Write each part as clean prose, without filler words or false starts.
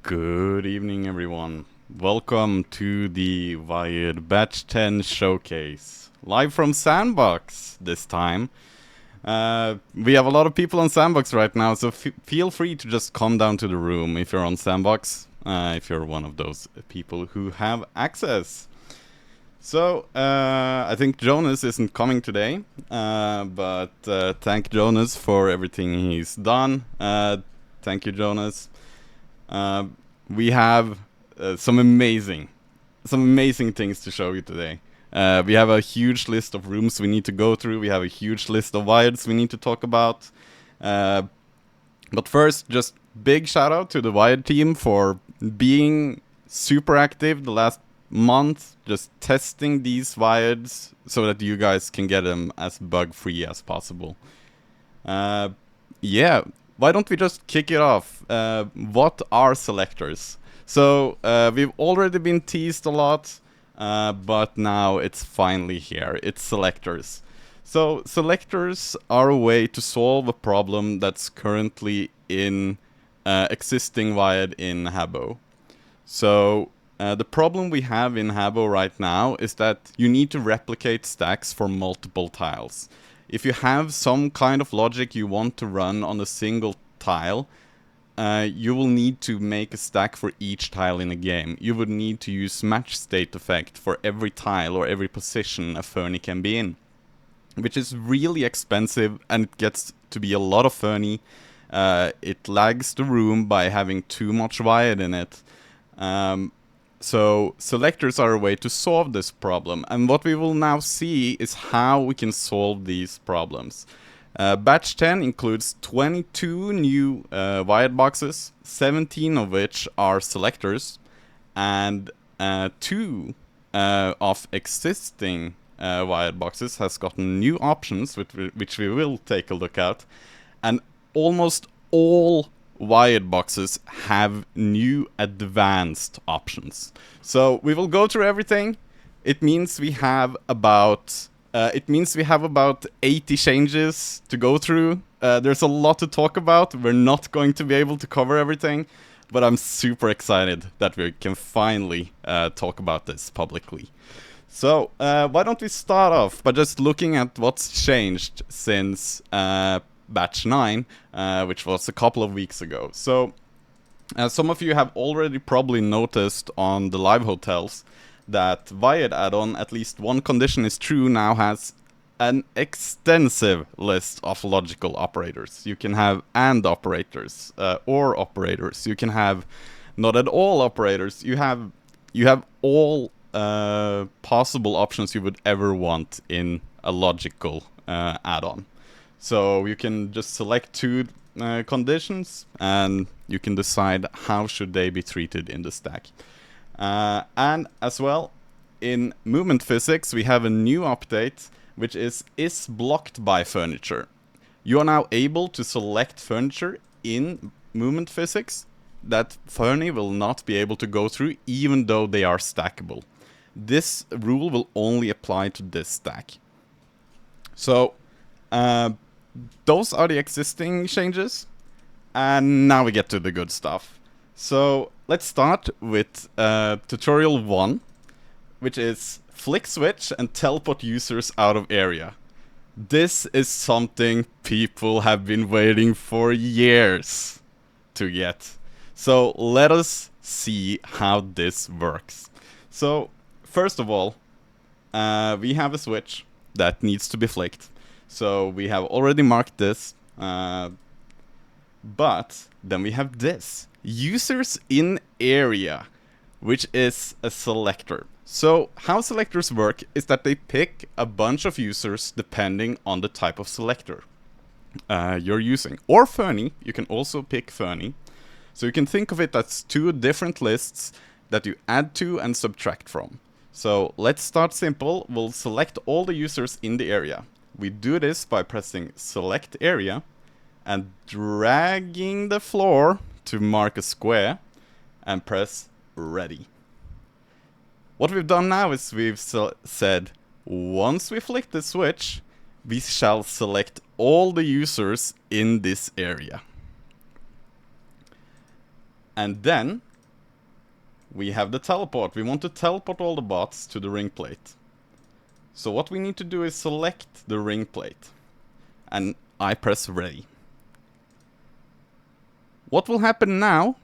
Good evening, everyone. Welcome to the Wired Batch 10 showcase. Live from Sandbox this time. We have a lot of people on Sandbox right now, so feel free to just come down to the room if you're on Sandbox, if you're one of those people who have access. So, I think Jonas isn't coming today, but thank Jonas for everything he's done. Thank you, Jonas. We have some amazing things to show you today. We have a huge list of rooms we need to go through. We have a huge list of wires we need to talk about. But first, just big shout out to the Wired team for being super active the last month, just testing these wires so that you guys can get them as bug-free as possible. Yeah, why don't we just kick it off? What are selectors? So, we've already been teased a lot, but now it's finally here. It's selectors. So, selectors are a way to solve a problem that's currently in existing wired in Habbo. So, the problem we have in Habbo right now is that you need to replicate stacks for multiple tiles. If you have some kind of logic you want to run on a single tile, you will need to make a stack for each tile in a game. You would need to use match state effect for every tile or every position a Fernie can be in, which is really expensive and it gets to be a lot of Fernie. It lags the room by having too much wired in it. So selectors are a way to solve this problem, and what we will now see is how we can solve these problems. Batch 10 includes 22 new wired boxes, 17 of which are selectors, and 2 of existing wired boxes has gotten new options, which we will take a look at, and almost all wired boxes have new advanced options. So we will go through everything. It means we have about 80 changes to go through. There's a lot to talk about. We're not going to be able to cover everything, but I'm super excited that we can finally talk about this publicly. So why don't we start off by just looking at what's changed since Batch 9, which was a couple of weeks ago. So, some of you have already probably noticed on the live hotels that Wired add-on, at least one condition is true, now has an extensive list of logical operators. You can have AND operators, OR operators. You can have not at all operators. You have all possible options you would ever want in a logical add-on. So you can just select 2 conditions, and you can decide how should they be treated in the stack. And as well, in movement physics, we have a new update, which is blocked by furniture. You are now able to select furniture in movement physics that Fernie will not be able to go through, even though they are stackable. This rule will only apply to this stack. So, those are the existing changes, and now we get to the good stuff. So let's start with tutorial 1, which is flick switch and teleport users out of area. This is something people have been waiting for years to get. So let us see how this works. So first of all, we have a switch that needs to be flicked. So we have already marked this, but then we have this. Users in area, which is a selector. So how selectors work is that they pick a bunch of users depending on the type of selector you're using. Or Fernie, you can also pick Fernie. So you can think of it as 2 different lists that you add to and subtract from. So let's start simple. We'll select all the users in the area. We do this by pressing select area and dragging the floor to mark a square and press ready. What we've done now is we've said once we flick the switch, we shall select all the users in this area. And then we have the teleport. We want to teleport all the bots to the ring plate. So what we need to do is select the ring plate. And I press ready. What will happen now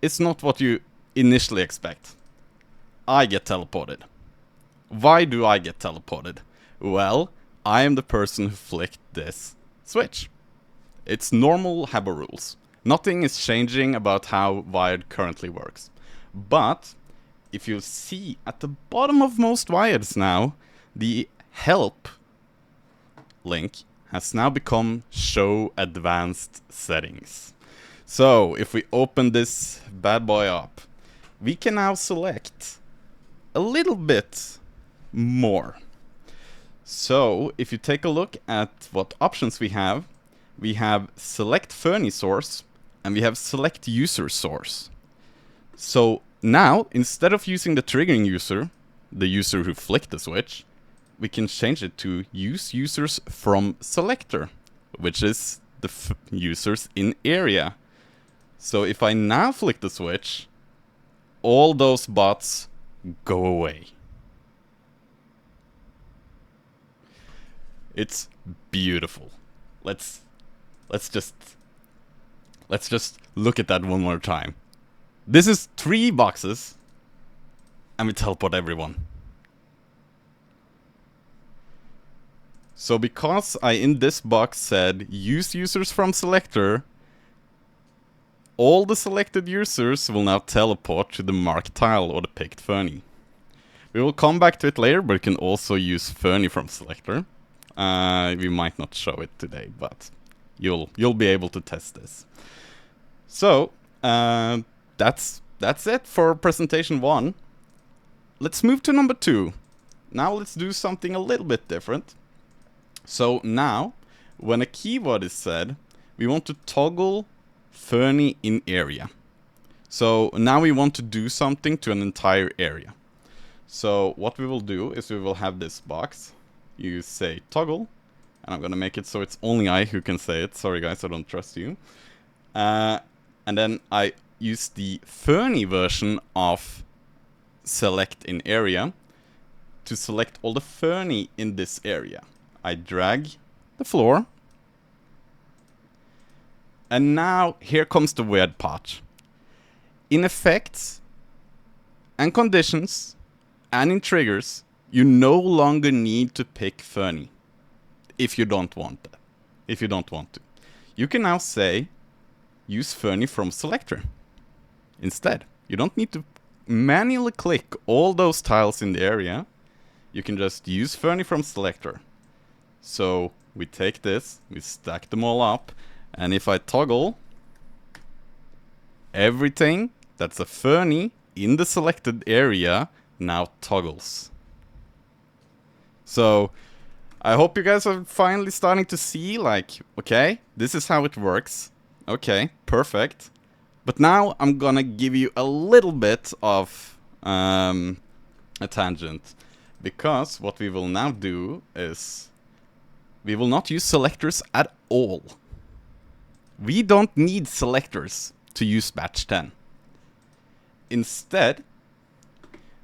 is not what you initially expect. I get teleported. Why do I get teleported? Well, I am the person who flicked this switch. It's normal Habbo rules. Nothing is changing about how Wired currently works. But if you see at the bottom of most Wireds now, the help link has now become show advanced settings. So if we open this bad boy up, we can now select a little bit more. So if you take a look at what options we have select Fernie source and we have select user source. So now, instead of using the triggering user, the user who flicked the switch, we can change it to use users from selector, which is the users in area. So if I now flick the switch, all those bots go away. It's beautiful. Let's just look at that one more time. This is 3 boxes, and we teleport everyone. So because I in this box said use users from selector, all the selected users will now teleport to the marked tile or the picked Fernie. We will come back to it later, but you can also use Fernie from selector. We might not show it today, but you'll be able to test this. So that's it for presentation 1. Let's move to number 2. Now let's do something a little bit different. So now, when a keyword is said, we want to toggle Fernie in area. So now we want to do something to an entire area. So what we will do is we will have this box. You say toggle, and I'm gonna make it so it's only I who can say it. Sorry guys, I don't trust you. And then I use the Fernie version of select in area to select all the Fernie in this area. I drag the floor. And now here comes the weird part. In effects and conditions and in triggers, you no longer need to pick Fernie if you don't want that. If you don't want to. You can now say use Fernie from selector instead. You don't need to manually click all those tiles in the area. You can just use Fernie from selector. So we take this, we stack them all up, and if I toggle, everything that's a Fernie in the selected area now toggles. So I hope you guys are finally starting to see, like, okay, this is how it works. Okay, perfect. But now I'm gonna give you a little bit of a tangent. Because what we will now do is we will not use selectors at all. We don't need selectors to use batch 10. Instead,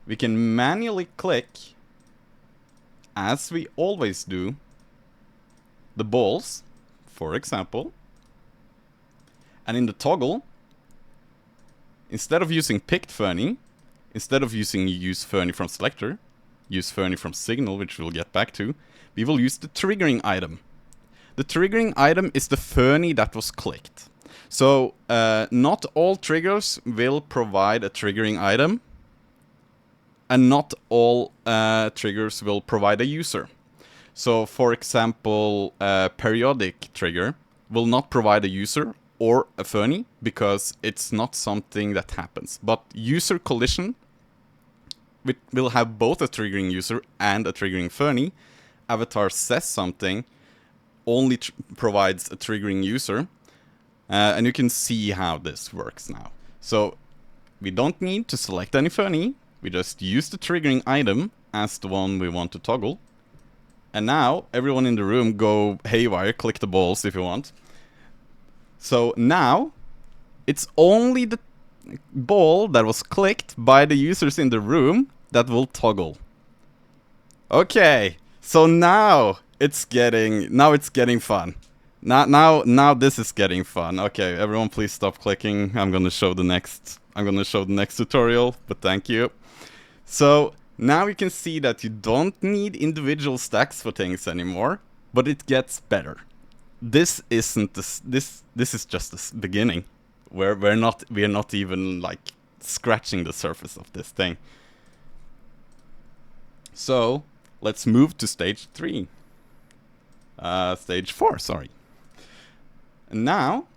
we can manually click, as we always do, the balls, for example. And in the toggle, instead of using picked Fernie, instead of using use Fernie from selector, use Fernie from signal, which we'll get back to, we will use the triggering item. The triggering item is the Fernie that was clicked. So not all triggers will provide a triggering item, and not all triggers will provide a user. So for example, periodic trigger will not provide a user or a Fernie because it's not something that happens. But user collision will have both a triggering user and a triggering Fernie. Avatar says something, only provides a triggering user. And you can see how this works now. So we don't need to select any Fernie. We just use the triggering item as the one we want to toggle. And now everyone in the room go haywire, click the balls if you want. So now it's only the ball that was clicked by the users in the room that will toggle. Okay, so now it's getting fun. Now this is getting fun. Okay, everyone please stop clicking. I'm gonna show the next tutorial, but thank you. So now you can see that you don't need individual stacks for things anymore, but it gets better. This isn't this is just the beginning. We're not even like scratching the surface of this thing. So let's move to stage 3. Stage 4, sorry. And now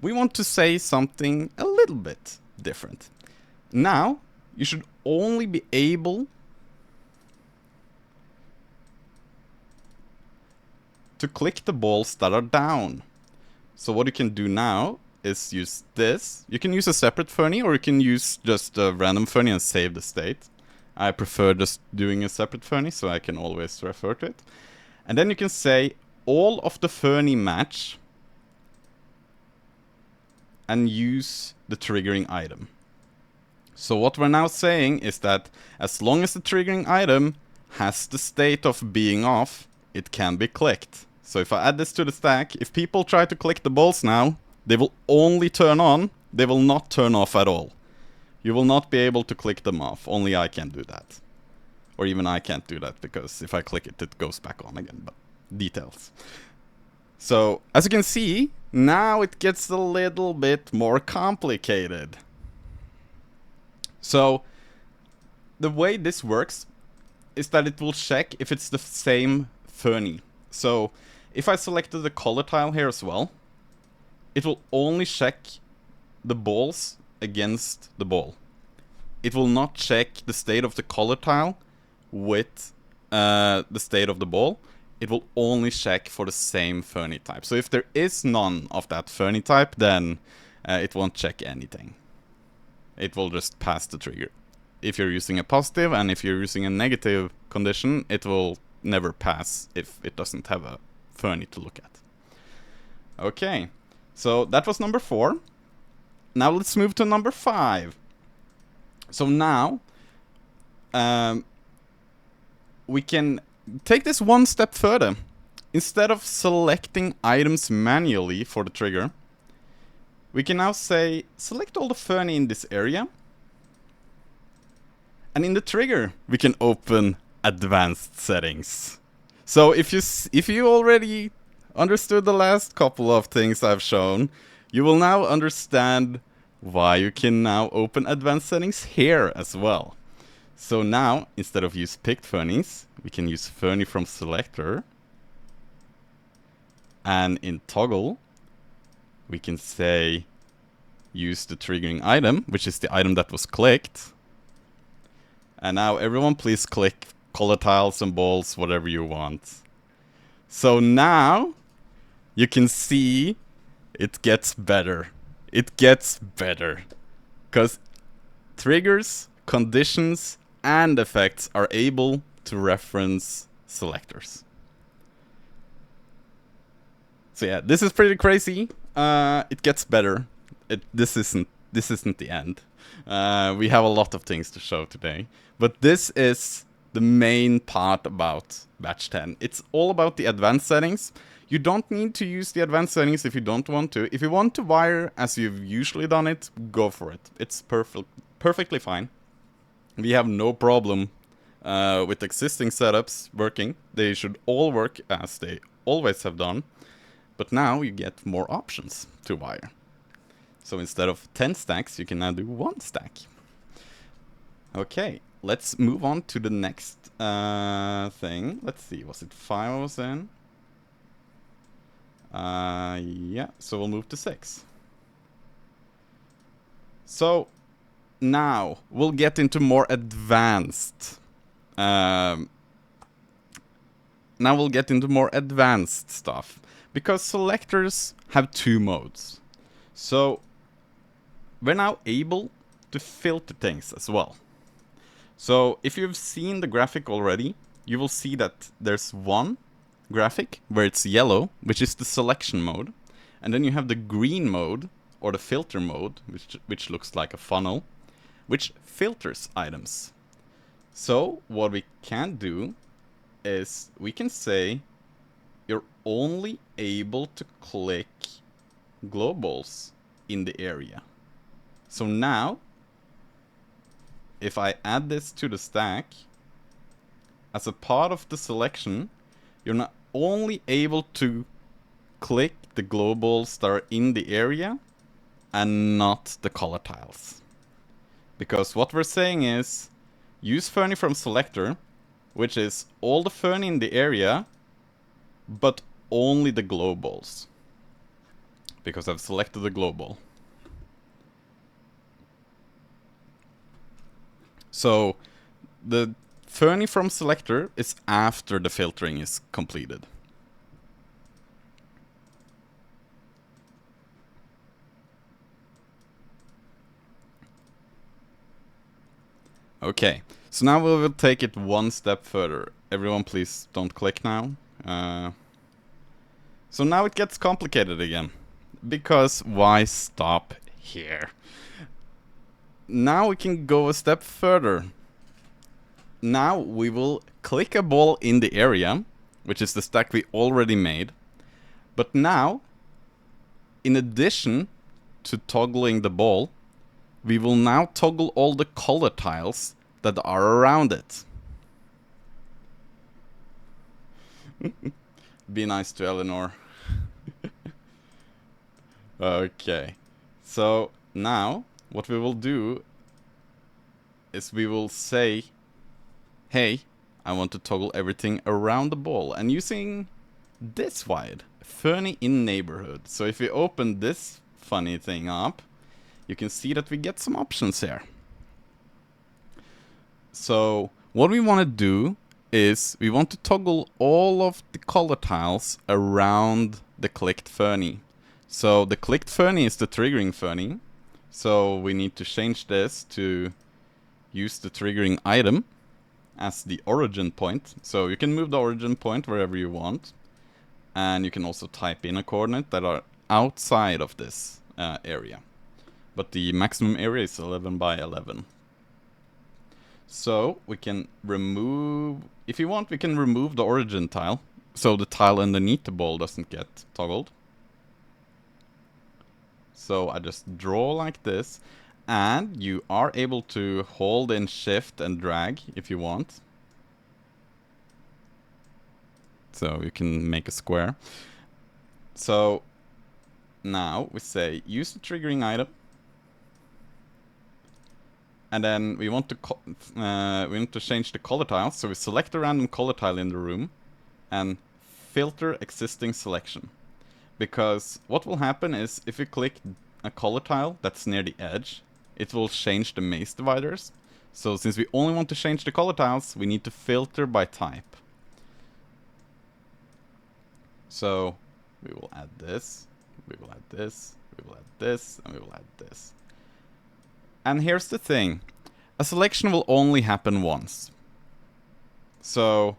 we want to say something a little bit different. Now you should only be able to click the balls that are down. So what you can do now is use this. You can use a separate Fernie, or you can use just a random Fernie and save the state. I prefer just doing a separate Fernie, so I can always refer to it. And then you can say all of the Fernie match and use the triggering item. So what we're now saying is that as long as the triggering item has the state of being off, it can be clicked. So if I add this to the stack, if people try to click the balls now, they will only turn on, they will not turn off at all. You will not be able to click them off, only I can do that. Or even I can't do that, because if I click it, it goes back on again, but details. So, as you can see, now it gets a little bit more complicated. So, the way this works is that it will check if it's the same Fernie. So, if I selected the color tile here as well, it will only check the balls against the ball. It will not check the state of the color tile with the state of the ball. It will only check for the same Fernie type. So if there is none of that Fernie type, then it won't check anything. It will just pass the trigger. If you're using a positive and if you're using a negative condition, it will never pass if it doesn't have a Fernie to look at. Okay, so that was number 4. Now let's move to number 5. So now we can take this one step further. Instead of selecting items manually for the trigger, we can now say select all the Fernie in this area. And in the trigger, we can open advanced settings. So if you already understood the last couple of things I've shown, you will now understand why you can now open advanced settings here as well. So now, instead of use picked Fernies, we can use Fernie from selector. And in toggle, we can say use the triggering item, which is the item that was clicked. And now everyone please click color tiles and balls, whatever you want. So now you can see it gets better. It gets better. Because triggers, conditions, and effects are able to reference selectors. So yeah, this is pretty crazy. It gets better. This isn't the end. We have a lot of things to show today. But this is the main part about batch 10. It's all about the advanced settings. You don't need to use the advanced settings if you don't want to. If you want to wire as you've usually done it, go for it. It's perfectly fine. We have no problem with existing setups working. They should all work as they always have done. But now you get more options to wire. So instead of 10 stacks, you can now do 1 stack. Okay, let's move on to the next thing. Let's see, was it 5 I was in? Yeah, so we'll move to 6. So now we'll get into more advanced. Now we'll get into more advanced stuff, because selectors have 2 modes. So we're now able to filter things as well. So if you've seen the graphic already, you will see that there's one graphic where it's yellow, which is the selection mode. And then you have the green mode or the filter mode, which looks like a funnel, which filters items. So what we can do is we can say you're only able to click globals in the area. So now, if I add this to the stack, as a part of the selection, you're not only able to click the globals that are in the area and not the color tiles. Because what we're saying is, use Fernie from selector, which is all the Fernie in the area, but only the globals. Because I've selected the global. So the Fernie from selector is after the filtering is completed. Okay, so now we will take it one step further. Everyone please don't click now. So now it gets complicated again. Because why stop here? Now we can go a step further. Now we will click a ball in the area, which is the stack we already made. But now, in addition to toggling the ball, we will now toggle all the color tiles that are around it. Be nice to Eleanor. Okay. So now what we will do is we will say, hey, I want to toggle everything around the ball. And using this wide, Fernie in neighborhood. So if we open this funny thing up, you can see that we get some options here. So what we want to do is we want to toggle all of the color tiles around the clicked Fernie. So the clicked Fernie is the triggering Fernie. So we need to change this to use the triggering item as the origin point. So you can move the origin point wherever you want. And you can also type in a coordinate that are outside of this area. But the maximum area is 11 by 11. So we can remove, if you want, we can remove the origin tile. So the tile underneath the ball doesn't get toggled. So I just draw like this. And you are able to hold in shift and drag if you want. So you can make a square. So now we say use the triggering item. And then we want to change the color tile. So we select a random color tile in the room and filter existing selection. Because what will happen is if you click a color tile that's near the edge, it will change the maze dividers. So since we only want to change the color tiles, we need to filter by type. So we will add this, we will add this, we will add this, and we will add this. And here's the thing, a selection will only happen once. So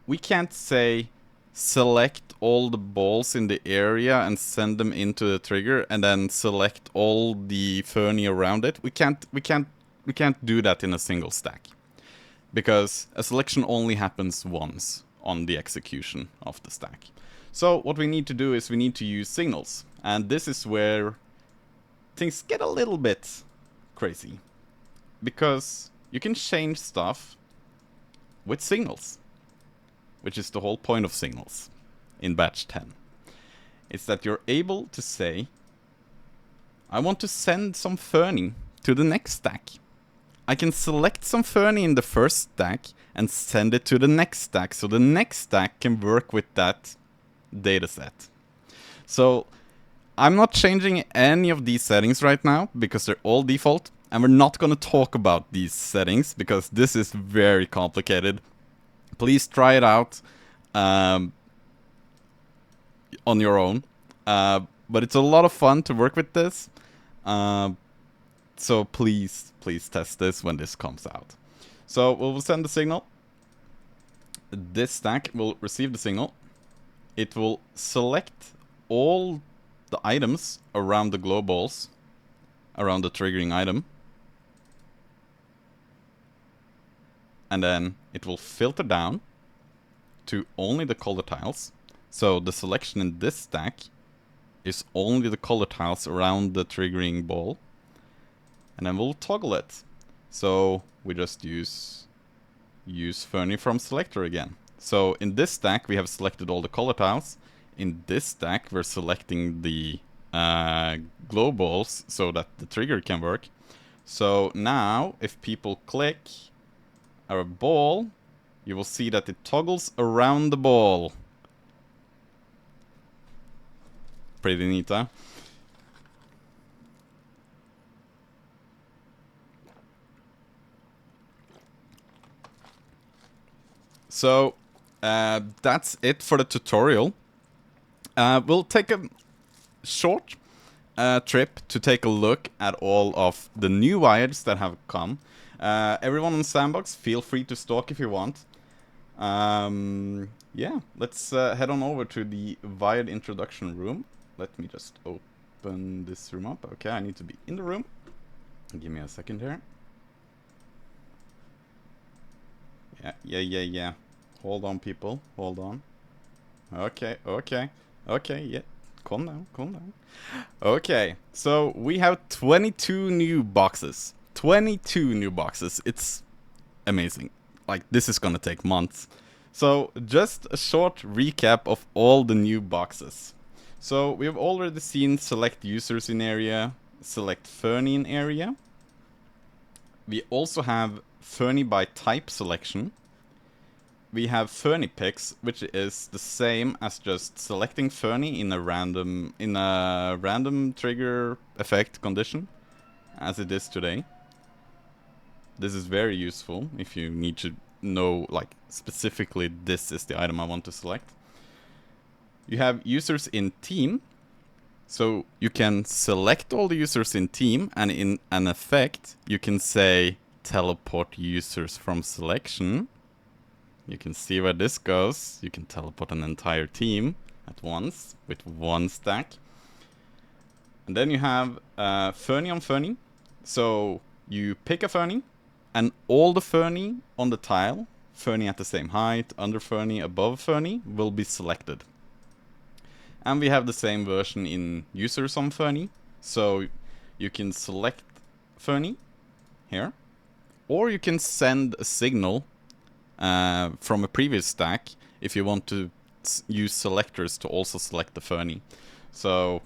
we can't say select all the balls in the area and send them into the trigger and then select all the Fernie around it. We can't do that in a single stack. Because a selection only happens once on the execution of the stack. So what we need to do is we need to use signals. And this is where things get a little bit crazy. Because you can change stuff with signals. Which is the whole point of signals in batch 10. It's that you're able to say, I want to send some Fernie to the next stack. I can select some Fernie in the first stack and send it to the next stack. So the next stack can work with that dataset. So I'm not changing any of these settings right now because they're all default. And we're not going to talk about these settings because this is very complicated. Please try it out on your own. But it's a lot of fun to work with this. So please test this when this comes out. So we'll send the signal. This stack will receive the signal. It will select all the items around the glow balls, around the triggering item. And then it will filter down to only the color tiles. So the selection in this stack is only the color tiles around the triggering ball. And then we'll toggle it. So we just use Fernie from selector again. So in this stack we have selected all the color tiles. In this stack we're selecting the glow balls so that the trigger can work. So now if people click our ball, you will see that it toggles around the ball. Pretty neat, huh? So that's it for the tutorial. We'll take a short trip to take a look at all of the new wires that have come. Everyone on Sandbox, feel free to stalk if you want. Yeah, let's head on over to the wired introduction room. Let me just open this room up. Okay, I need to be in the room. Give me a second here. Yeah. Hold on, people. Hold on. Okay. Yeah. Calm down. Okay, so we have 22 new boxes. 22 new boxes. It's amazing. Like, this is gonna take months. So, just a short recap of all the new boxes. So, we have already seen select users in area, select Fernie in area. We also have Fernie by type selection. We have Fernie picks, which is the same as just selecting Fernie in a random trigger effect condition, as it is today. This is very useful if you need to know, like, specifically this is the item I want to select. You have users in team, so you can select all the users in team, and in an effect you can say teleport users from selection. You can see where this goes. You can teleport an entire team at once with one stack. And then you have Fernie on Fernie. So you pick a Fernie, and all the Fernie on the tile, Fernie at the same height, under Fernie, above Fernie, will be selected. And we have the same version in users on Fernie. So you can select Fernie here, or you can send a signal from a previous stack if you want to use selectors to also select the Fernie. So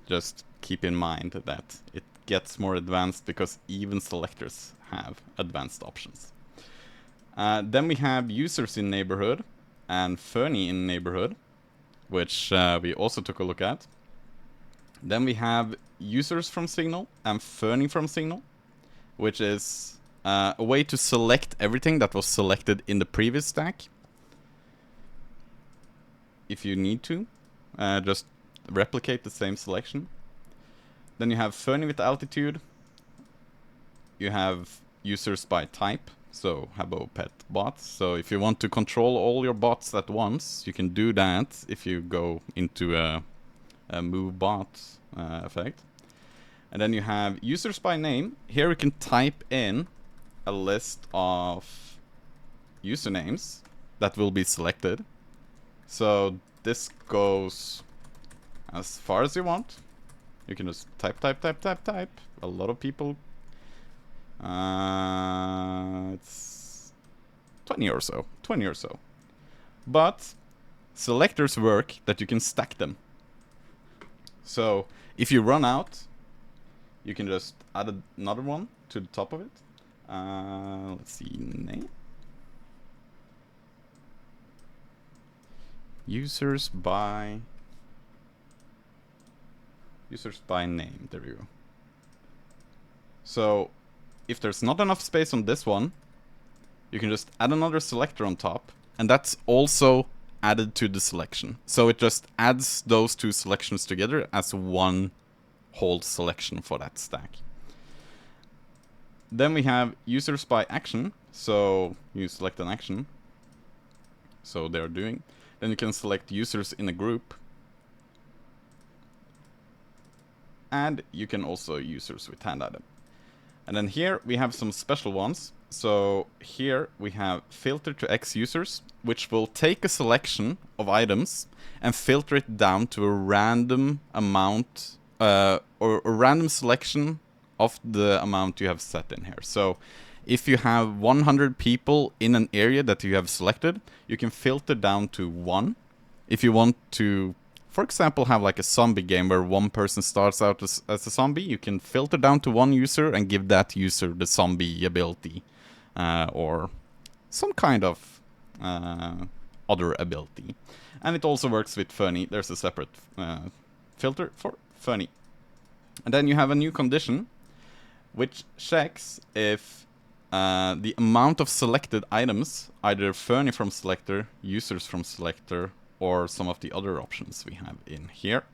just keep in mind that it gets more advanced because even selectors have advanced options. Then we have users in neighborhood and Fernie in neighborhood, which we also took a look at. Then we have users from signal and Fernie from signal, which is a way to select everything that was selected in the previous stack. If you need to, just replicate the same selection. Then you have Fernie with altitude. You have users by type, so Habbo pet bots. So if you want to control all your bots at once, you can do that if you go into a move bot effect. And then you have users by name. Here you can type in a list of usernames that will be selected. So this goes as far as you want. You can just type. A lot of people. It's 20 or so. But selectors work that you can stack them. So if you run out, you can just add another one to the top of it. Let's see, name. Users by name. There we go. So if there's not enough space on this one, you can just add another selector on top, and that's also added to the selection. So it just adds those two selections together as one whole selection for that stack. Then we have users by action. So you select an action. So they're doing. Then you can select users in a group. and you can also users with hand item. And then here we have some special ones. So here we have filter to X users, which will take a selection of items and filter it down to a random amount, or a random selection of the amount you have set in here. So if you have 100 people in an area that you have selected, you can filter down to 1. If you want to, for example, have like a zombie game where one person starts out as a zombie, you can filter down to 1 user and give that user the zombie ability, or some kind of other ability. And it also works with funny. There's a separate filter for funny. And then you have a new condition, which checks if the amount of selected items, either funny from selector, users from selector, or some of the other options we have in here,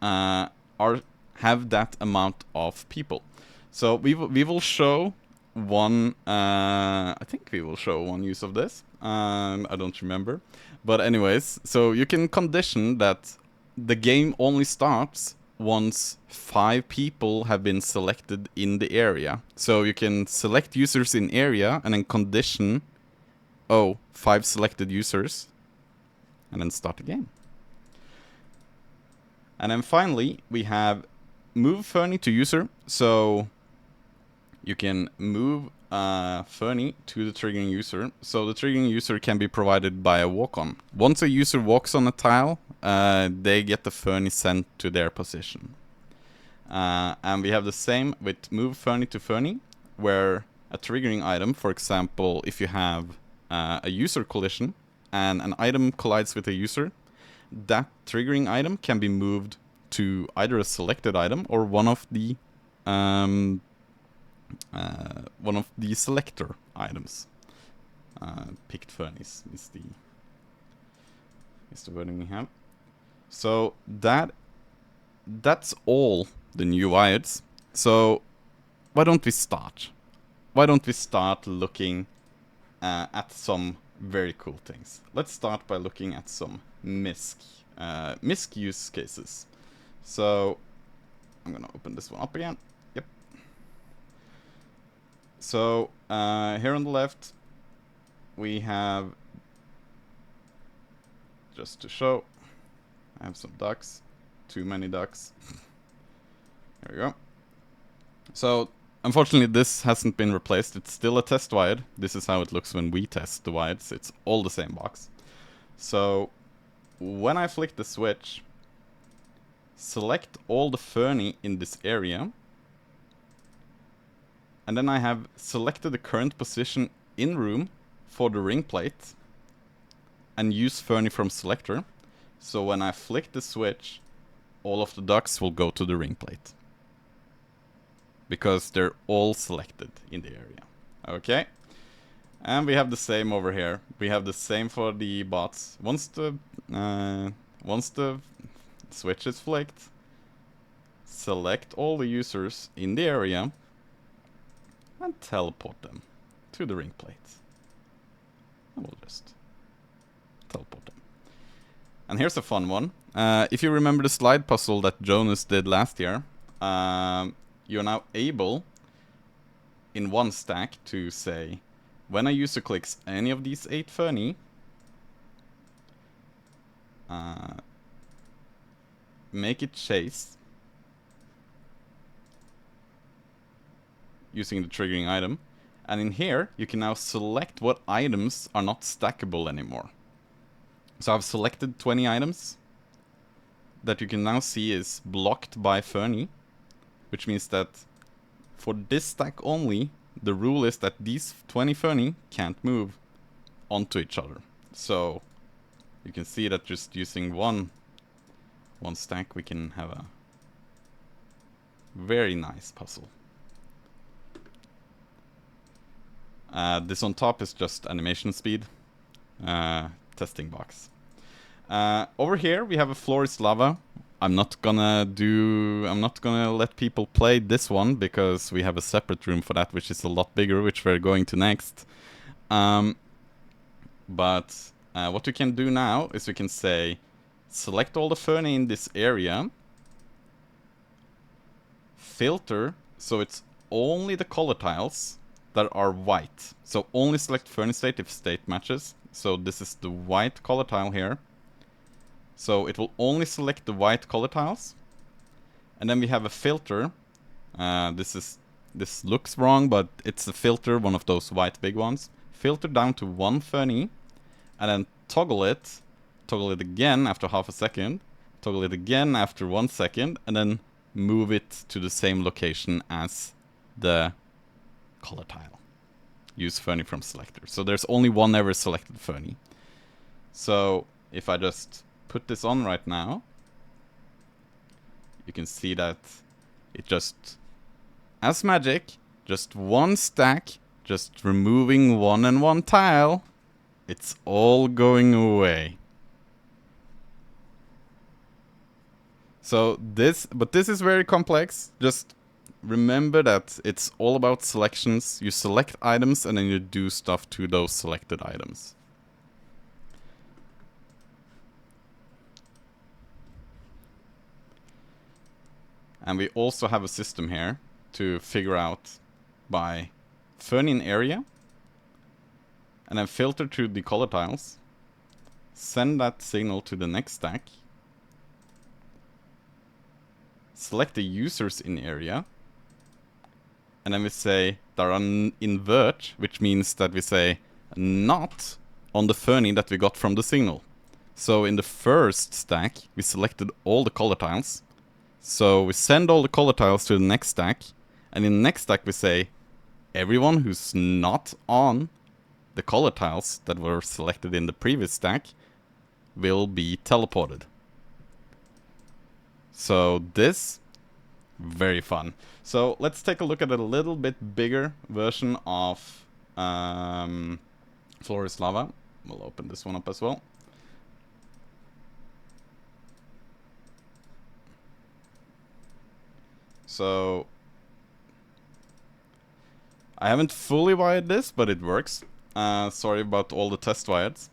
have that amount of people. So we will show one. I think we will show one use of this. I don't remember, but anyways, so you can condition that the game only starts once 5 people have been selected in the area. So you can select users in area and then condition, 5 selected users, and then start the game. And then finally, we have move Fernie to user. So you can move Fernie to the triggering user. So the triggering user can be provided by a walk-on. Once a user walks on a tile, they get the Fernie sent to their position. And we have the same with move Fernie to Fernie, where a triggering item, for example, if you have a user collision and an item collides with a user, that triggering item can be moved to either a selected item or one of the selector items. Picked Fernies is the wording we have. So that's all the new wired. So why don't we start? Why don't we start looking at some very cool things? Let's start by looking at some MISC use cases. So I'm gonna open this one up again. Yep. So here on the left we have, just to show, I have some ducks, too many ducks. There we go. So unfortunately this hasn't been replaced. It's still a test wired. This is how it looks when we test the wires. It's all the same box. So when I flick the switch, select all the Fernie in this area, and then I have selected the current position in room for the ring plate and use Fernie from selector. So when I flick the switch, all of the ducks will go to the ring plate because they're all selected in the area. Okay. And we have the same over here. We have the same for the bots. Once the switch is flicked, select all the users in the area and teleport them to the ring plate. And we'll just teleport them. And here's a fun one. If you remember the slide puzzle that Jonas did last year, you're now able in one stack to say, when a user clicks any of these 8 Fernie, make it chase using the triggering item. And in here, you can now select what items are not stackable anymore. So I've selected 20 items that you can now see is blocked by Fernie, which means that for this stack only, the rule is that these 20 Fernie can't move onto each other. So you can see that just using one stack, we can have a very nice puzzle. This on top is just animation speed. Testing box. Over here we have a floor is lava. I'm not gonna let people play this one because we have a separate room for that, which is a lot bigger, which we're going to next. But what we can do now is we can say, select all the Fernie in this area filter so it's only the color tiles that are white. So only select Fernie state if state matches. So this is the white color tile here. So it will only select the white color tiles. And then we have a filter. This looks wrong, but it's a filter, one of those white big ones. Filter down to 1 Fernie, and then toggle it again after half a second, toggle it again after 1 second, and then move it to the same location as the color tile. Use Fernie from selector. So there's only one ever selected Fernie. So if I just put this on right now, you can see that it just, as magic, just one stack, just removing 1 and 1 tile, it's all going away. So this is very complex. Just remember that it's all about selections. You select items and then you do stuff to those selected items. And we also have a system here to figure out by Fernie in area, and then filter to the color tiles, send that signal to the next stack, select the users in area, and then we say there are invert, which means that we say not on the Fernie that we got from the signal. So in the first stack, we selected all the color tiles. So we send all the color tiles to the next stack, and in the next stack we say everyone who's not on the color tiles that were selected in the previous stack will be teleported. So this, very fun. So let's take a look at a little bit bigger version of Floor is Lava. We'll open this one up as well. So I haven't fully wired this, but it works. Sorry about all the test wires.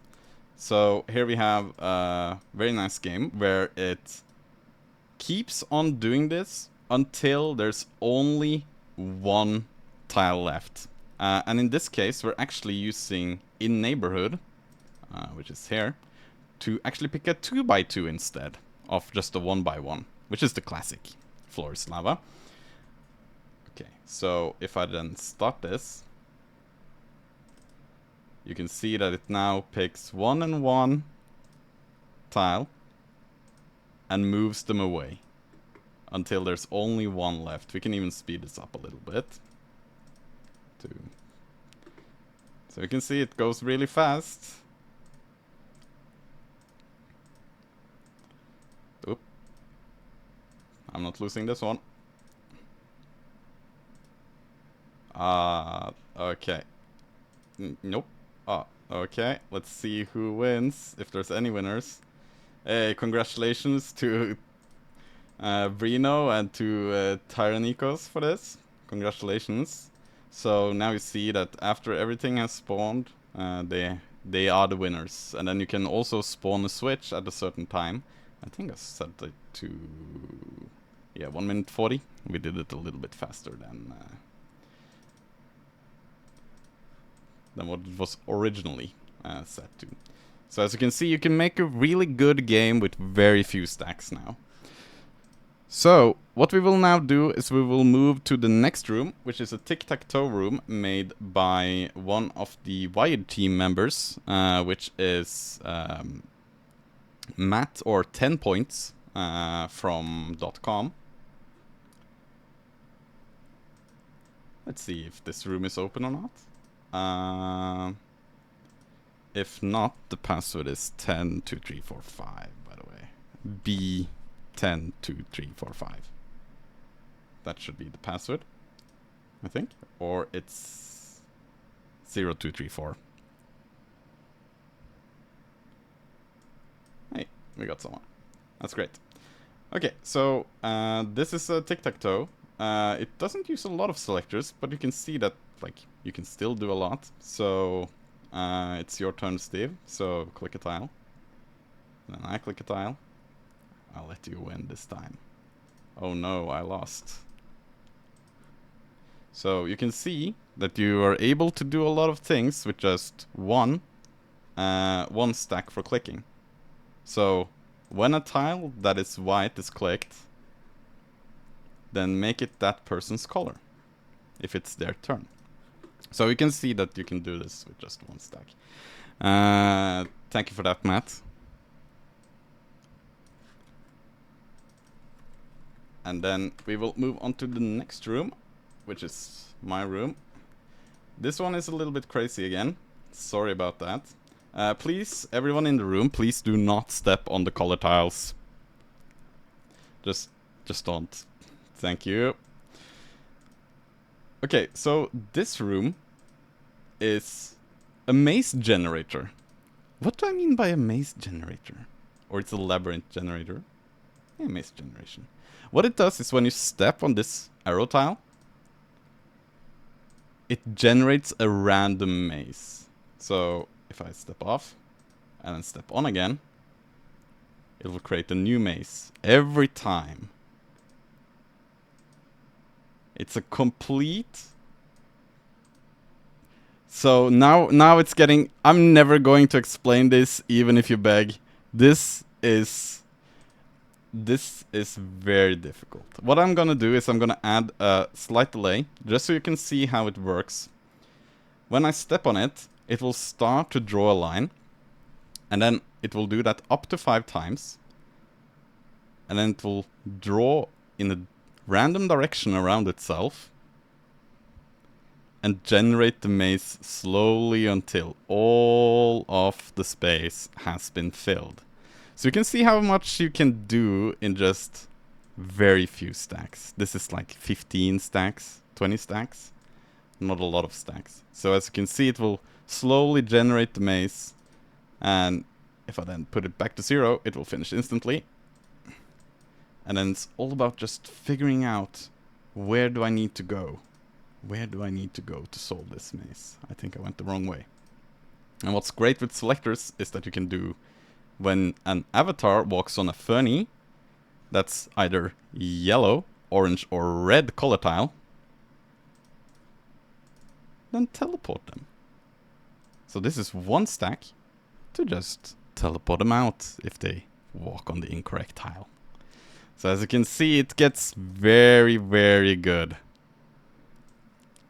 So here we have a very nice game where it keeps on doing this until there's only 1 tile left. And in this case, we're actually using in neighborhood, which is here, to actually pick a 2x2 instead of just a 1x1, which is the classic Floor is Lava. Okay, so if I then start this, you can see that it now picks 1 and 1 tile and moves them away until there's only 1 left. We can even speed this up a little bit. So you can see it goes really fast. Oop. I'm not losing this one. Okay. Nope. Okay. Let's see who wins, if there's any winners. Hey, congratulations to Brino and to Tyrannikos for this. Congratulations. So now you see that after everything has spawned, they are the winners. And then you can also spawn a switch at a certain time. I think I set it to 1 minute 40. We did it a little bit faster than what it was originally set to. So as you can see, you can make a really good game with very few stacks now. So what we will now do is we will move to the next room, which is a tic-tac-toe room made by one of the Wired team members, which is Matt, or 10 points from .com. Let's see if this room is open or not. If not, the password is 102345, by the way. B102345. That should be the password, I think. Or it's 0234. Hey, we got someone. That's great. Okay, so this is a tic-tac-toe. It doesn't use a lot of selectors, but you can see that you can still do a lot. So it's your turn, Steve. So click a tile. Then I click a tile. I'll let you win this time. Oh no, I lost. So you can see that you are able to do a lot of things with just one stack for clicking. So when a tile that is white is clicked, then make it that person's color if it's their turn. So you can see that you can do this with just one stack. Thank you for that, Matt. And then we will move on to the next room, which is my room. This one is a little bit crazy again. Sorry about that. Please, everyone in the room, please do not step on the color tiles. Just don't. Thank you. Okay, so this room is a maze generator. What do I mean by a maze generator? Or it's a labyrinth generator. Yeah, maze generation. What it does is when you step on this arrow tile, it generates a random maze. So if I step off and then step on again, it will create a new maze every time. It's a complete... So now it's getting... I'm never going to explain this, even if you beg. This is very difficult. What I'm gonna do is I'm gonna add a slight delay, just so you can see how it works. When I step on it, it will start to draw a line, and then it will do that up to 5 times, and then it will draw in a random direction around itself, and generate the maze slowly until all of the space has been filled. So you can see how much you can do in just very few stacks. This is like 15 stacks, 20 stacks. Not a lot of stacks. So as you can see, it will slowly generate the maze. And if I then put it back to 0, it will finish instantly. And then it's all about just figuring out, where do I need to go? Where do I need to go to solve this maze? I think I went the wrong way. And what's great with selectors is that you can do, when an avatar walks on a funny that's either yellow, orange, or red color tile, then teleport them. So this is one stack to just teleport them out if they walk on the incorrect tile. So as you can see, it gets very, very good.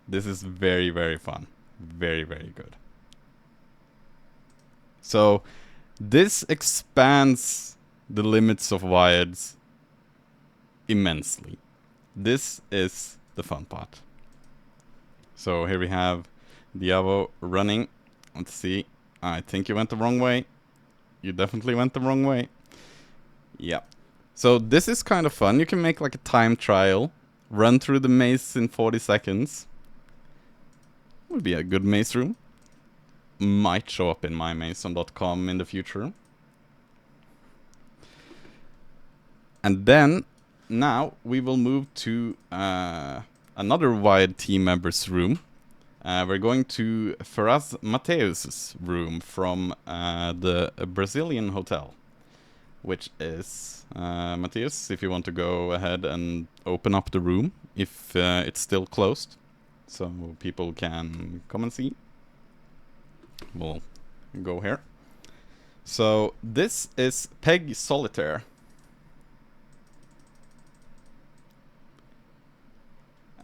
This is very, very fun. Very, very good. So this expands the limits of Wyads immensely. This is the fun part. So here we have Diavo running. Let's see. I think you went the wrong way. You definitely went the wrong way. Yeah. So this is kind of fun. You can make like a time trial. Run through the maze in 40 seconds. Would be a good maze room. Might show up in mymason.com in the future. And then, now, we will move to another Wired team member's room. We're going to Faraz Mateus's room from the Brazilian hotel. Which is, Mateus, if you want to go ahead and open up the room, if it's still closed. So people can come and see. We'll go here. So this is Peg Solitaire.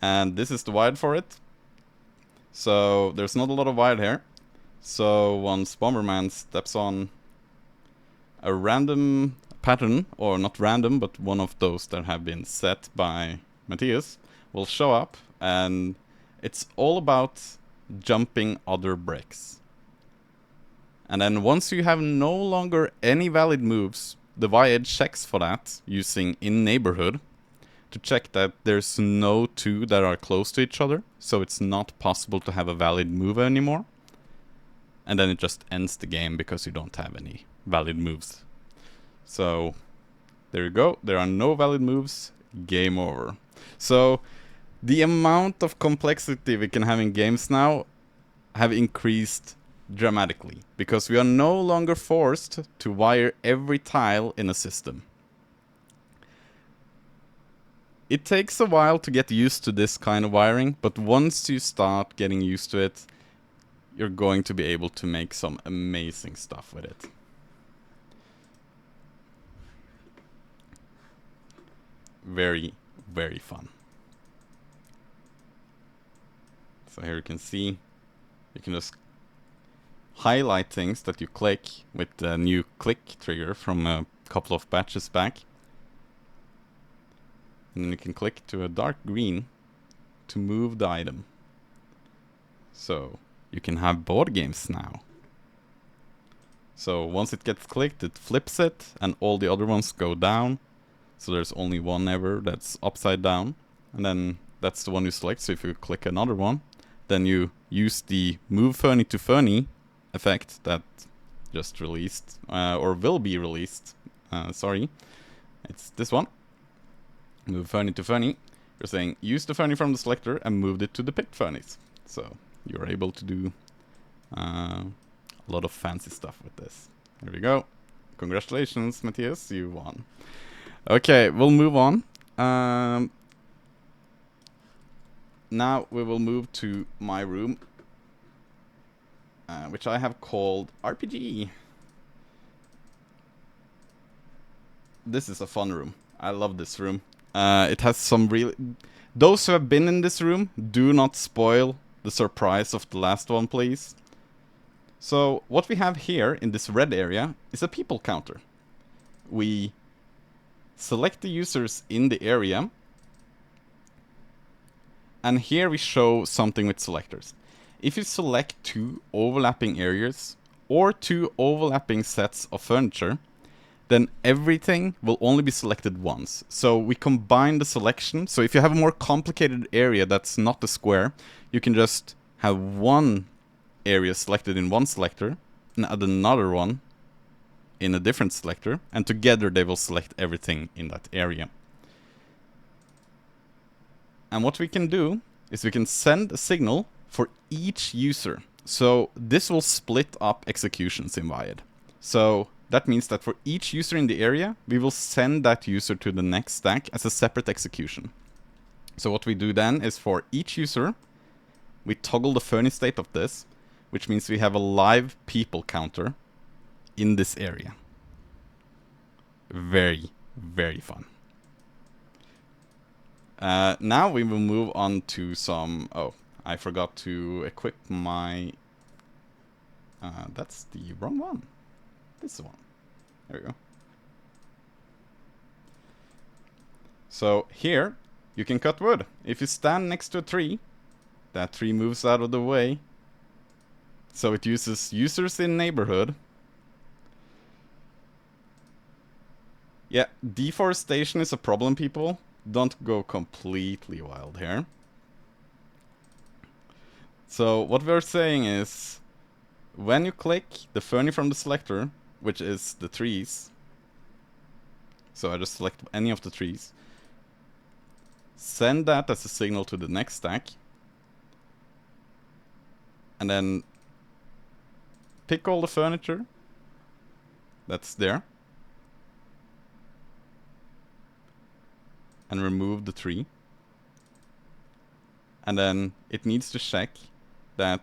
And this is the wide for it. So there's not a lot of wide here. So once Bomberman steps on a random pattern, or not random, but one of those that have been set by Matthias, will show up, and it's all about jumping other bricks. And then once you have no longer any valid moves, the Wired checks for that using in neighborhood to check that there's no two that are close to each other, so it's not possible to have a valid move anymore. And then it just ends the game because you don't have any valid moves. So there you go. There are no valid moves. Game over. So the amount of complexity we can have in games now have increased dramatically, because we are no longer forced to wire every tile in a system. It takes a while to get used to this kind of wiring, but once you start getting used to it, you're going to be able to make some amazing stuff with it. Very, very fun. So here you can see, you can just highlight things that you click with the new click trigger from a couple of batches back. And then you can click to a dark green to move the item. So you can have board games now. So once it gets clicked, it flips it, and all the other ones go down. So there's only one ever that's upside down, and then that's the one you select. So if you click another one, then you use the move Fernie to Fernie effect that just released, or will be released. Sorry, it's this one. Move Fernie to Fernie. You're saying use the Fernie from the selector and move it to the picked Fernies. So you're able to do a lot of fancy stuff with this. Here we go. Congratulations, Matthias, you won. Okay, we'll move on. Now we will move to my room, which I have called RPG. This is a fun room. I love this room. It has some really... Those who have been in this room, do not spoil the surprise of the last one, please. So what we have here in this red area is a people counter. We select the users in the area, and here we show something with selectors. If you select 2 overlapping areas or 2 overlapping sets of furniture, then everything will only be selected once. So we combine the selection. So if you have a more complicated area that's not a square, you can just have one area selected in one selector and add another one in a different selector, and together they will select everything in that area. And what we can do is we can send a signal for each user. So this will split up executions in Wired. So that means that for each user in the area, we will send that user to the next stack as a separate execution. So what we do then is for each user, we toggle the Fernie state of this, which means we have a live people counter in this area. Very, very fun. Now we will move on to some... Oh, I forgot to equip my... that's the wrong one. This one. There we go. So here, you can cut wood. If you stand next to a tree, that tree moves out of the way. So it uses users in neighborhood. Yeah, deforestation is a problem, people. Don't go completely wild here. So what we're saying is, when you click the Fernie from the selector, which is the trees, so I just select any of the trees, send that as a signal to the next stack, and then pick all the furniture that's there, and remove the tree. And then it needs to check that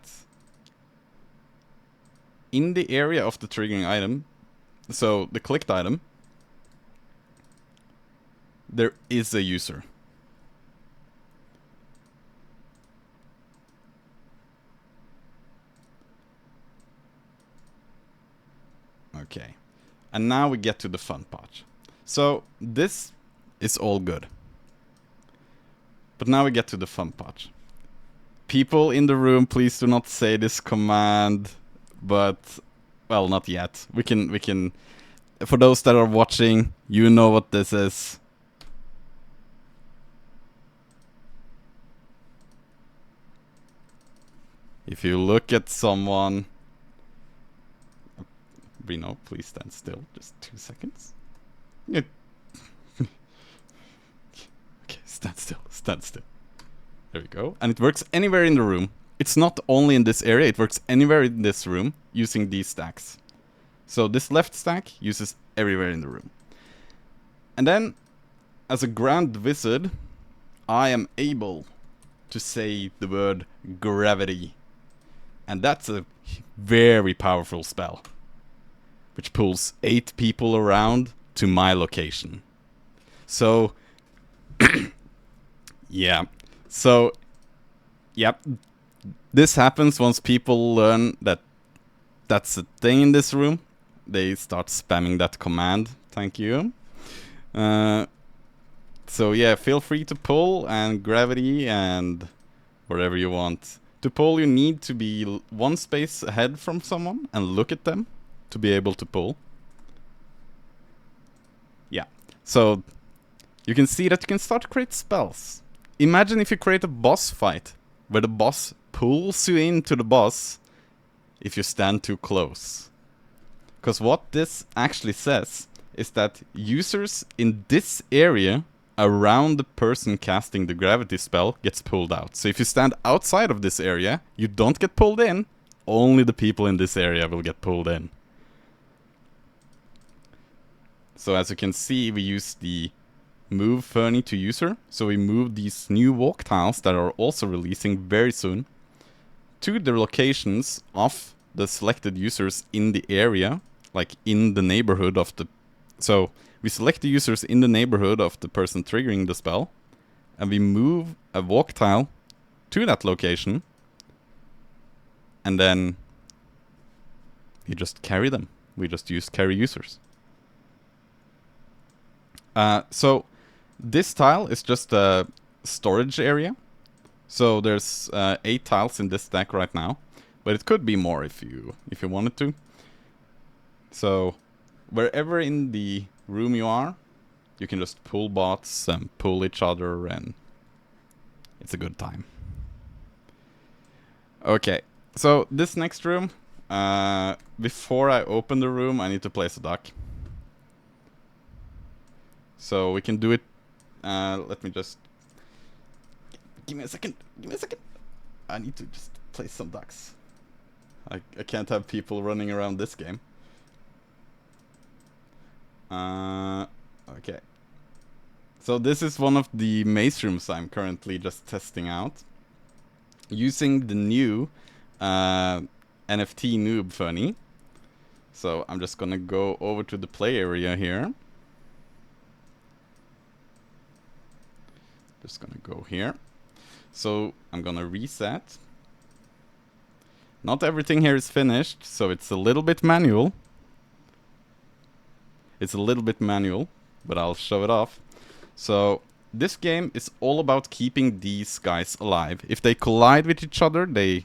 in the area of the triggering item, so the clicked item, there is a user. Okay. And now we get to the fun part. So this is all good. But now we get to the fun part. People in the room, please do not say this command, but, well, not yet. We can, for those that are watching, you know what this is. If you look at someone, Reno, please stand still, just 2 seconds. Yeah. Okay, stand still, stand still. There we go. And it works anywhere in the room. It's not only in this area, it works anywhere in this room using these stacks. So this left stack uses everywhere in the room. And then, as a grand wizard, I am able to say the word gravity. And that's a very powerful spell, which pulls 8 people around to my location. So, yeah. So, yep. This happens once people learn that that's a thing in this room. They start spamming that command. Thank you. So yeah, feel free to pull and gravity and whatever you want. To pull, you need to be one space ahead from someone and look at them to be able to pull. Yeah. So you can see that you can start to create spells. Imagine if you create a boss fight where the boss pulls you into the boss if you stand too close. Because what this actually says is that users in this area around the person casting the gravity spell gets pulled out. So if you stand outside of this area, you don't get pulled in. Only the people in this area will get pulled in. So as you can see, we use the move Fernie to user. So we move these new walk tiles that are also releasing very soon to the locations of the selected users in the area, like in the neighborhood of the... So we select the users in the neighborhood of the person triggering the spell, and we move a walk tile to that location, and then we just carry them. We just use carry users. So this tile is just a storage area. So there's 8 tiles in this stack right now, but it could be more if you wanted to. So wherever in the room you are, you can just pull bots and pull each other, and it's a good time. Okay, so this next room, before I open the room, I need to place a duck. So we can do it. Let me just... Give me a second. I need to just place some ducks. I can't have people running around this game. Okay. So this is one of the maze rooms I'm currently just testing out. Using the new NFT noob Fernie. So I'm just gonna go over to the play area here. Just gonna go here. So I'm gonna reset. Not everything here is finished, so it's a little bit manual. But I'll show it off. So this game is all about keeping these guys alive. If they collide with each other, they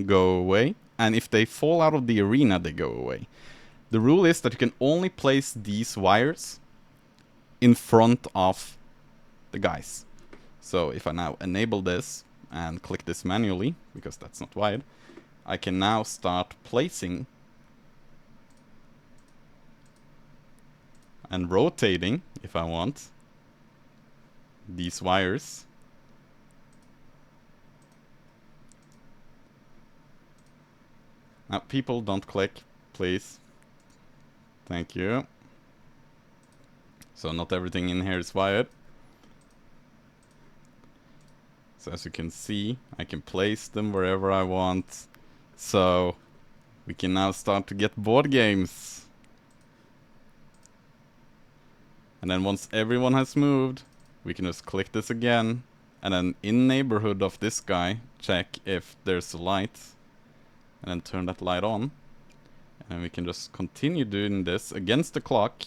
go away. And if they fall out of the arena, they go away. The rule is that you can only place these wires in front of the guys. So if I now enable this and click this manually, because that's not wired, I can now start placing and rotating, if I want, these wires. Now, people, don't click, please. Thank you. So not everything in here is wired. So as you can see, I can place them wherever I want. So we can now start to get board games. And then once everyone has moved, we can just click this again. And then in neighborhood of this guy, check if there's a light. And then turn that light on. And we can just continue doing this against the clock.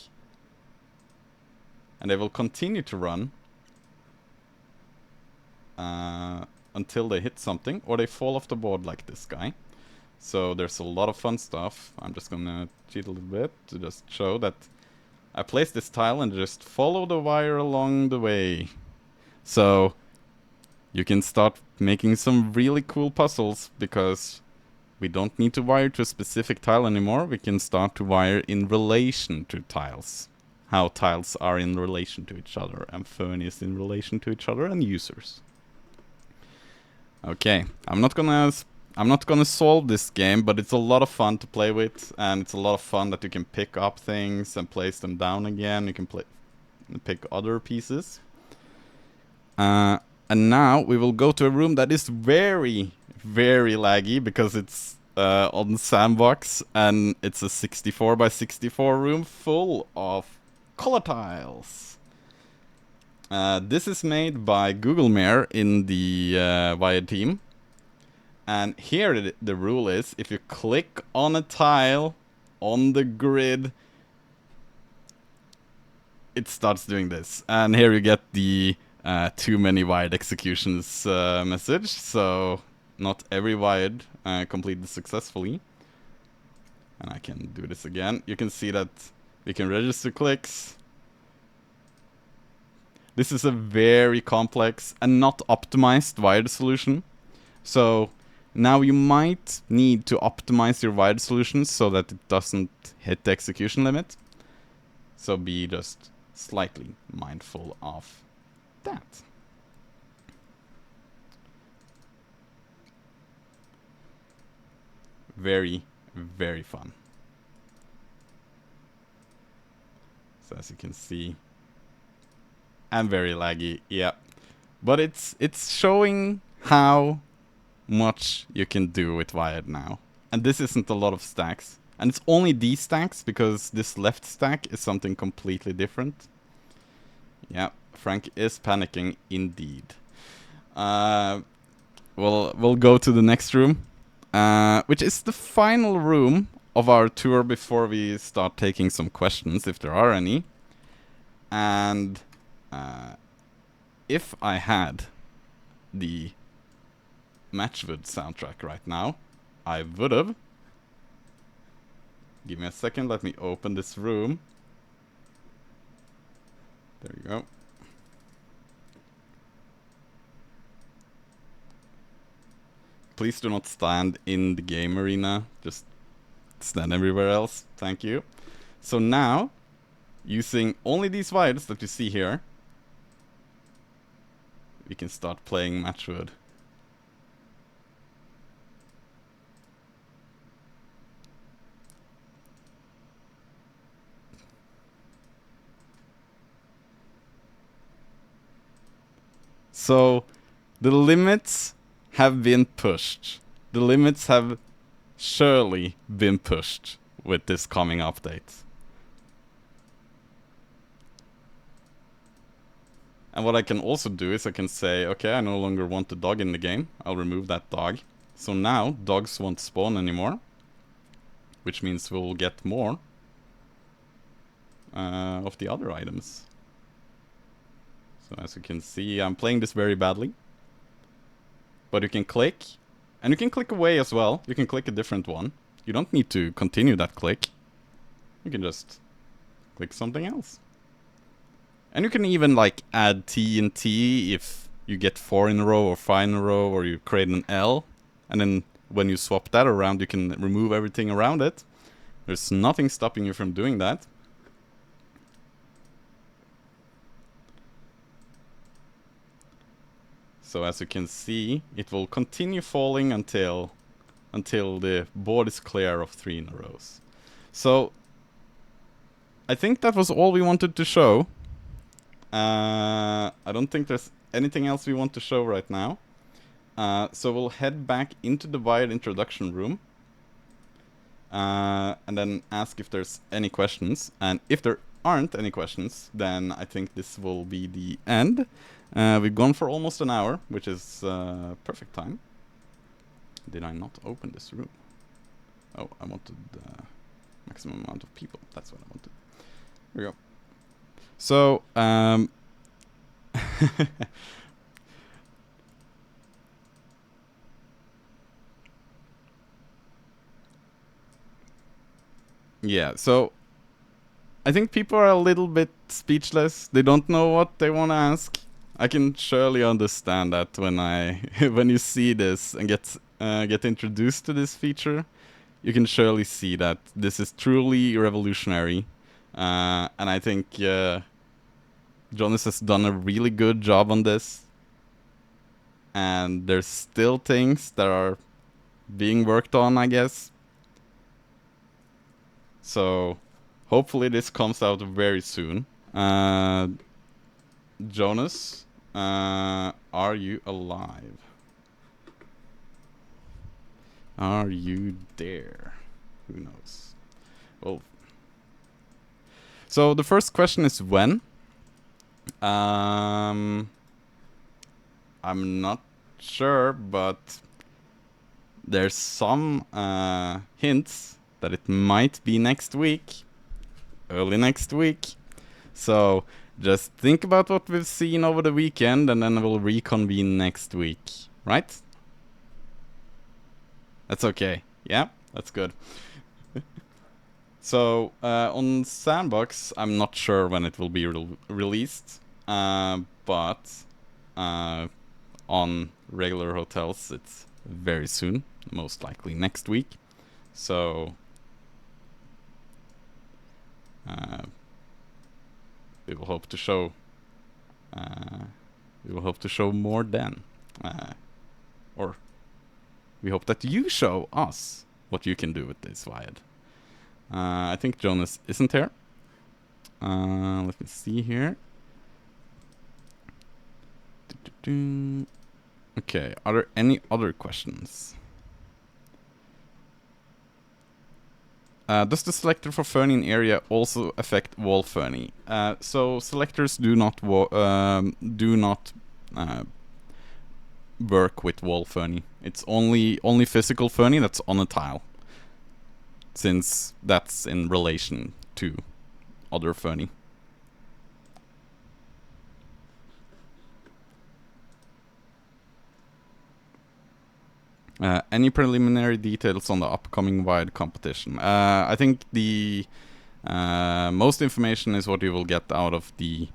And they will continue to run until they hit something or they fall off the board like this guy. So there's a lot of fun stuff. I'm just gonna cheat a little bit to just show that I place this tile and just follow the wire along the way. So you can start making some really cool puzzles because we don't need to wire to a specific tile anymore. We can start to wire in relation to tiles. How tiles are in relation to each other, and Fernie is in relation to each other and users. Okay, I'm not gonna solve this game, but it's a lot of fun to play with, and it's a lot of fun that you can pick up things and place them down again. You can pick other pieces. And now we will go to a room that is very, very laggy because it's on Sandbox, and it's a 64 by 64 room full of color tiles. This is made by Google Mare in the Wired team. And here the rule is, if you click on a tile on the grid, it starts doing this. And here you get the too many wired executions message. So not every wired completed successfully. And I can do this again. You can see that we can register clicks. This is a very complex and not optimized wired solution. So now you might need to optimize your wired solutions so that it doesn't hit the execution limit. So be just slightly mindful of that. Very, very fun. So as you can see, and very laggy, yeah. But it's showing how much you can do with Wired now. And this isn't a lot of stacks. And it's only these stacks, because this left stack is something completely different. Yeah, Frank is panicking indeed. We'll go to the next room, which is the final room of our tour before we start taking some questions, if there are any. And if I had the Matchwood soundtrack right now, I would've. Give me a second, let me open this room. There you go. Please do not stand in the game arena, just stand everywhere else, thank you. So now, using only these wires that you see here, we can start playing Matchwood. So, the limits have been pushed. The limits have surely been pushed with this coming update. And what I can also do is I can say, okay, I no longer want the dog in the game. I'll remove that dog. So now, dogs won't spawn anymore. Which means we'll get more of the other items. So as you can see, I'm playing this very badly. But you can click. And you can click away as well. You can click a different one. You don't need to continue that click. You can just click something else. And you can even like add T and T if you get 4 in a row or 5 in a row, or you create an L. And then when you swap that around, you can remove everything around it. There's nothing stopping you from doing that. So as you can see, it will continue falling until the board is clear of 3 in a row. So I think that was all we wanted to show. I don't think there's anything else we want to show right now. So we'll head back into the Wired introduction room. And then ask if there's any questions. And if there aren't any questions, then I think this will be the end. We've gone for almost an hour, which is perfect time. Did I not open this room? Oh, I wanted maximum amount of people. That's what I wanted. Here we go. So, yeah, so I think people are a little bit speechless. They don't know what they want to ask. I can surely understand that when when you see this and get introduced to this feature, you can surely see that this is truly revolutionary. And I think Jonas has done a really good job on this. And there's still things that are being worked on, I guess. So hopefully this comes out very soon. Jonas, Are you alive? Are you there? Who knows? Well, so the first question is when. I'm not sure, but there's some hints that it might be next week, early next week. So just think about what we've seen over the weekend, and then we'll reconvene next week, right? That's okay. Yeah, that's good. So on Sandbox, I'm not sure when it will be released, but on regular hotels, it's very soon, most likely next week. So we will hope to show. We will hope to show more then, or we hope that you show us what you can do with this Wired. I think Jonas isn't here. Let me see here. Okay, are there any other questions? Does the selector for ferning area also affect wall ferning? So selectors do not work with wall ferning. It's only physical ferning that's on a tile, since that's in relation to other ferning. Any preliminary details on the upcoming wide competition? I think the most information is what you will get out of the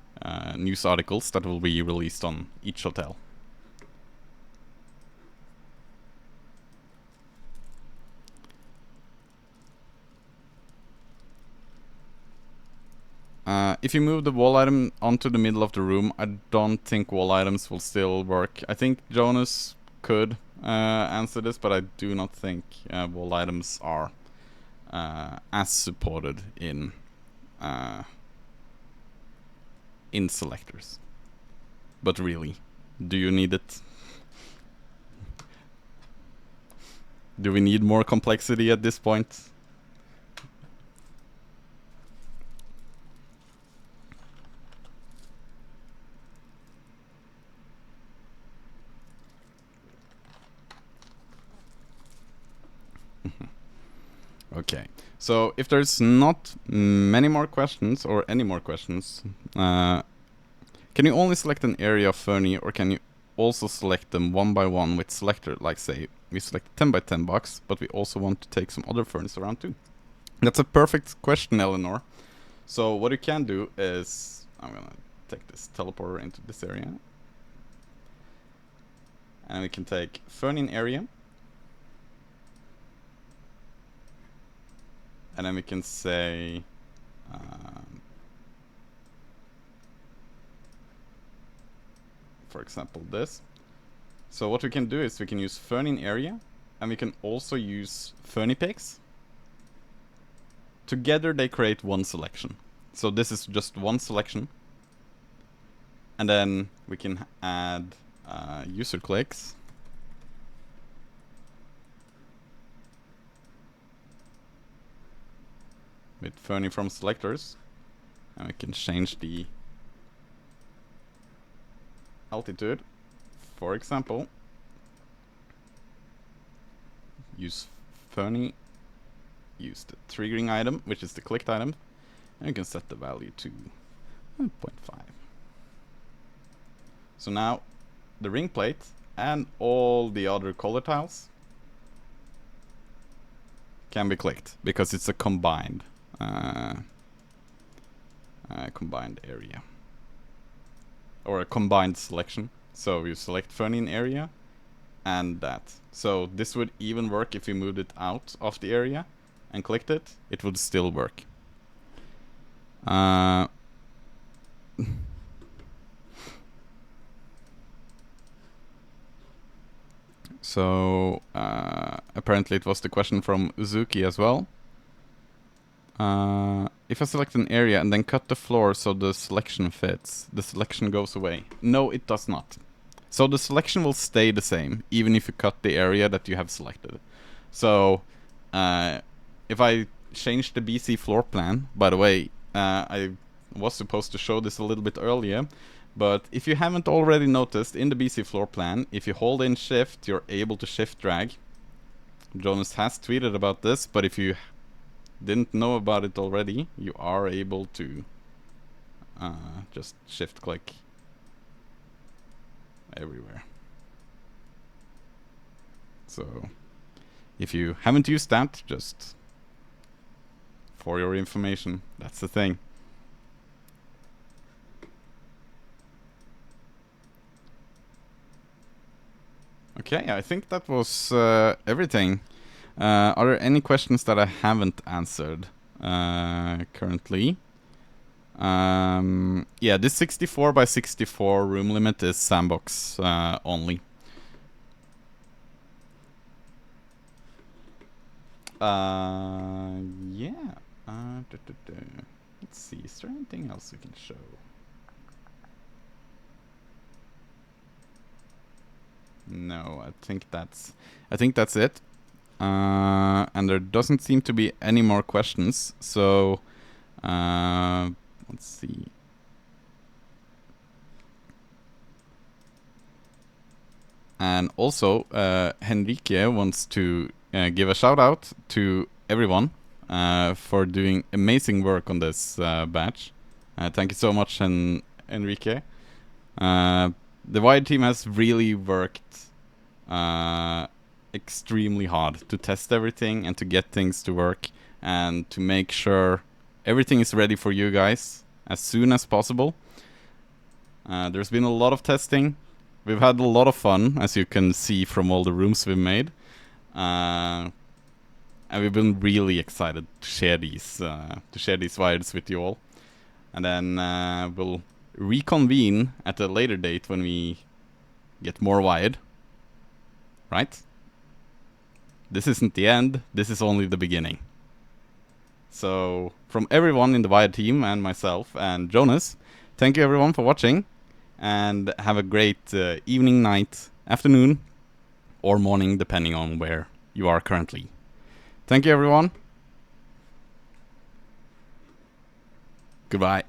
news articles that will be released on each hotel. If you move the wall item onto the middle of the room, I don't think wall items will still work. I think Jonas could answer this, but I do not think wall items are as supported in selectors. But really, do you need it? Do we need more complexity at this point? Okay, so if there's not many more questions or any more questions, can you only select an area of Fernie, or can you also select them one by one with selector? Like say, we select 10 by 10 box, but we also want to take some other ferns around too. That's a perfect question, Eleanor. So what you can do is, I'm gonna take this teleporter into this area. And we can take ferning area. And then we can say for example this. So what we can do is we can use ferning area, and we can also use ferny picks. Together they create one selection. So this is just one selection. And then we can add user clicks. With ferning from selectors. And we can change the altitude. For example, use ferny, use the triggering item, which is the clicked item, and you can set the value to 0.5. So now the ring plate and all the other color tiles can be clicked because it's a combined area, or a combined selection. So you select ferning area and that. So this would even work if you moved it out of the area and clicked it. It would still work. So apparently it was the question from Uzuki as well. if I select an area and then cut the floor so the selection fits, the selection goes away. No, it does not. So the selection will stay the same, even if you cut the area that you have selected. So, if I change the BC floor plan, by the way, I was supposed to show this a little bit earlier, but if you haven't already noticed, in the BC floor plan, if you hold in shift, you're able to shift drag. Jonas has tweeted about this, but if you didn't know about it already, you are able to just shift click everywhere. So if you haven't used that, just for your information, that's the thing. Okay, I think that was everything. Are there any questions that I haven't answered currently? Yeah, this 64 by 64 room limit is sandbox only. Yeah. Let's see, is there anything else we can show? No, I think that's it. And there doesn't seem to be any more questions. So let's see. And also, Henrique wants to give a shout out to everyone for doing amazing work on this batch. Thank you so much, Enrique. The Wired team has really worked extremely hard to test everything and to get things to work and to make sure everything is ready for you guys as soon as possible. There's been a lot of testing. We've had a lot of fun, as you can see from all the rooms we've made. And we've been really excited to share these wireds with you all. And then we'll reconvene at a later date when we get more wired. Right? This isn't the end, this is only the beginning. So, from everyone in the Wired team and myself and Jonas, thank you everyone for watching, and have a great evening, night, afternoon, or morning, depending on where you are currently. Thank you everyone. Goodbye.